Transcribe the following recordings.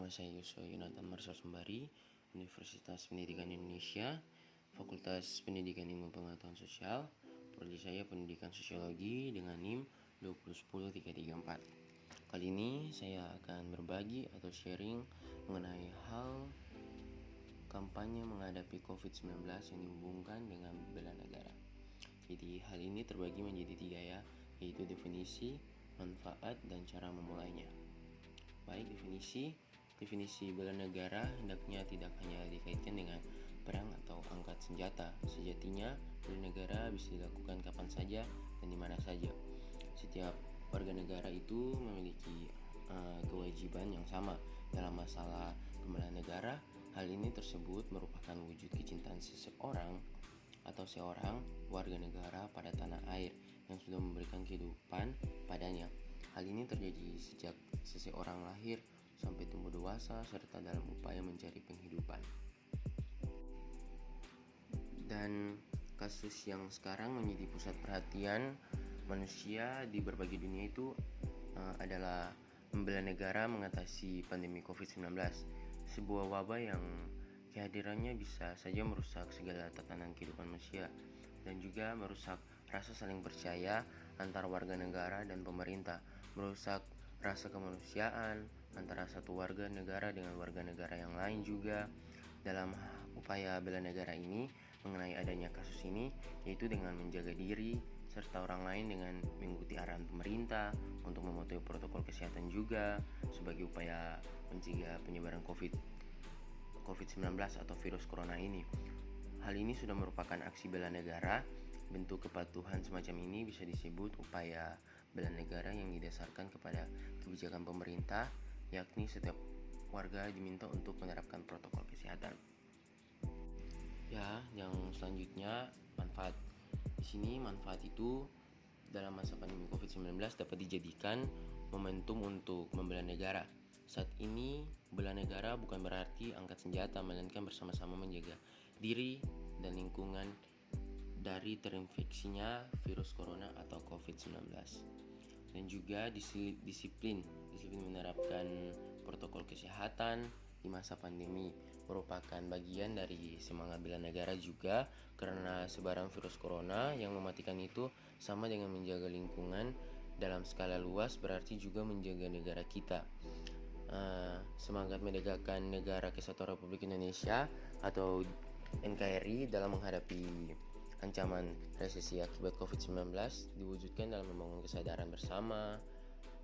Nama saya Yusuf Yonatan Marsal Sembari, Universitas Pendidikan Indonesia, Fakultas Pendidikan Ilmu Pengetahuan Sosial. Prodi saya Pendidikan Sosiologi dengan NIM 2010334. Kali ini saya akan berbagi atau sharing mengenai hal kampanye menghadapi COVID-19 yang dihubungkan dengan bela negara. Jadi hal ini terbagi menjadi 3 ya, yaitu definisi, manfaat, dan cara memulainya. Baik, definisi bela negara hendaknya tidak hanya dikaitkan dengan perang atau angkat senjata. Sejatinya, bela negara bisa dilakukan kapan saja dan di mana saja. Setiap warga negara itu memiliki kewajiban yang sama dalam masalah pembelaan negara. Hal ini tersebut merupakan wujud kecintaan seseorang warga negara pada tanah air yang sudah memberikan kehidupan padanya. Hal ini terjadi sejak seseorang lahir sampai tumbuh dewasa serta dalam upaya mencari penghidupan. Dan kasus yang sekarang menjadi pusat perhatian manusia di berbagai dunia itu adalah membela negara mengatasi pandemi COVID-19, sebuah wabah yang kehadirannya bisa saja merusak segala tatanan kehidupan manusia dan juga merusak rasa saling percaya antara warga negara dan pemerintah, merusak rasa kemanusiaan antara satu warga negara dengan warga negara yang lain juga. Dalam upaya bela negara ini mengenai adanya kasus ini, yaitu dengan menjaga diri serta orang lain dengan mengikuti arahan pemerintah untuk mematuhi protokol kesehatan juga sebagai upaya mencegah penyebaran COVID-19 atau virus corona ini. Hal ini sudah merupakan aksi bela negara. Bentuk kepatuhan semacam ini bisa disebut upaya bela negara yang didasarkan kepada kebijakan pemerintah, yakni setiap warga diminta untuk menerapkan protokol kesehatan. Ya, yang selanjutnya manfaat. Di sini manfaat itu dalam masa pandemi COVID-19 dapat dijadikan momentum untuk membela negara. Saat ini, bela negara bukan berarti angkat senjata, melainkan bersama-sama menjaga diri dan lingkungan dari terinfeksinya virus corona atau COVID-19. Dan juga disiplin menerapkan protokol kesehatan di masa pandemi merupakan bagian dari semangat bela negara juga, karena sebaran virus corona yang mematikan itu sama dengan menjaga lingkungan dalam skala luas, berarti juga menjaga negara kita. Semangat menegakkan Negara Kesatuan Republik Indonesia atau NKRI dalam menghadapi ancaman resesi akibat COVID-19 diwujudkan dalam membangun kesadaran bersama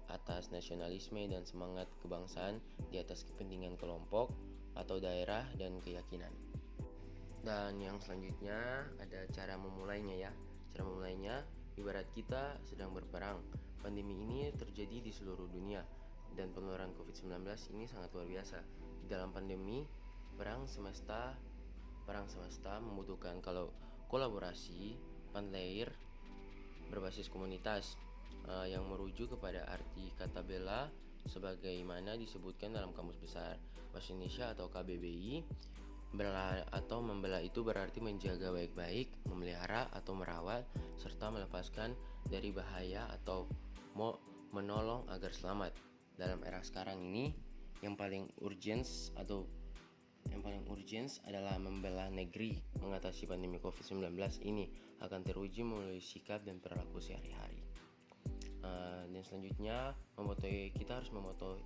atas nasionalisme dan semangat kebangsaan di atas kepentingan kelompok atau daerah dan keyakinan. Dan yang selanjutnya ada cara memulainya ya. Cara memulainya ibarat kita sedang berperang. Pandemi ini terjadi di seluruh dunia dan penularan COVID-19 ini sangat luar biasa. Di dalam pandemi, perang semesta membutuhkan kolaborasi panlair berbasis komunitas yang merujuk kepada arti kata bela sebagaimana disebutkan dalam Kamus Besar Bahasa Indonesia atau KBBI. Bela atau membela itu berarti menjaga baik-baik, memelihara atau merawat, serta melepaskan dari bahaya atau menolong agar selamat. Dalam era sekarang ini, yang paling urgent adalah membela negeri mengatasi pandemi COVID-19 ini akan teruji melalui sikap dan perilaku sehari-hari. Dan selanjutnya kita harus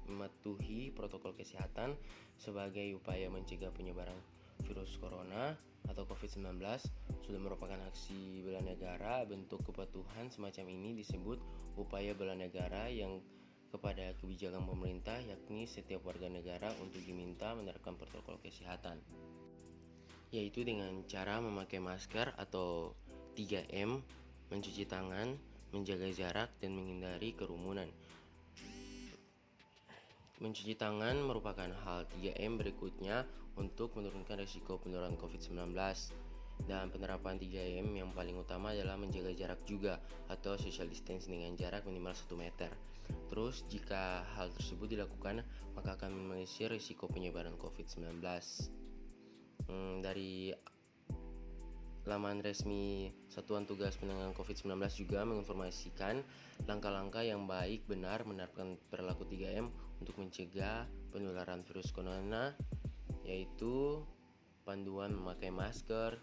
mematuhi protokol kesehatan sebagai upaya mencegah penyebaran virus corona atau COVID-19. Sudah merupakan aksi bela negara. Bentuk kepatuhan semacam ini disebut upaya bela negara yang kepada kebijakan pemerintah, yakni setiap warga negara untuk diminta menerapkan protokol kesehatan, yaitu dengan cara memakai masker atau 3M, mencuci tangan, menjaga jarak, dan menghindari kerumunan. Mencuci tangan merupakan hal 3M berikutnya untuk menurunkan risiko penularan COVID-19. Dan penerapan 3M yang paling utama adalah menjaga jarak juga atau social distancing dengan jarak minimal 1 meter. Terus jika hal tersebut dilakukan, maka akan meminimalisir risiko penyebaran COVID-19. Dari laman resmi Satuan Tugas Penanganan COVID-19 juga menginformasikan langkah-langkah yang baik benar menerapkan perilaku 3M untuk mencegah penularan virus corona, yaitu panduan memakai masker.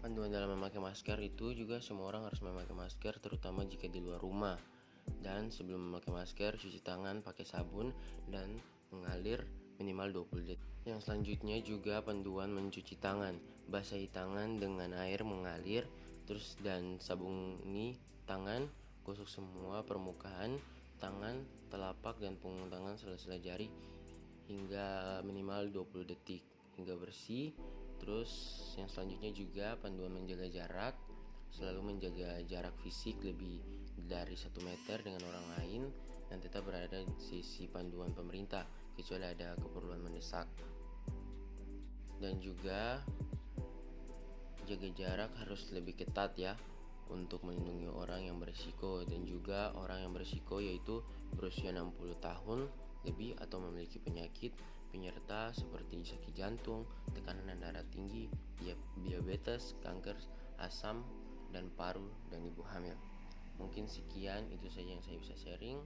Panduan dalam memakai masker itu juga semua orang harus memakai masker, terutama jika di luar rumah. Dan sebelum memakai masker, cuci tangan pakai sabun dan mengalir minimal 20 detik. Yang selanjutnya juga panduan mencuci tangan. Basahi tangan dengan air mengalir, terus dan sabuni tangan, gosok semua permukaan tangan, telapak dan punggung tangan sela-sela jari hingga minimal 20 detik hingga bersih. Terus yang selanjutnya juga panduan menjaga jarak. Selalu menjaga jarak fisik lebih dari 1 meter dengan orang lain dan tetap berada di sisi panduan pemerintah kecuali ada keperluan mendesak. Dan juga jaga jarak harus lebih ketat ya untuk melindungi orang yang berisiko, dan juga orang yang berisiko yaitu berusia 60 tahun lebih atau memiliki penyakit penyerta seperti sakit jantung, tekanan darah tinggi, diabetes, kanker, asam dan paru, dan ibu hamil. Mungkin sekian itu saja yang saya bisa sharing.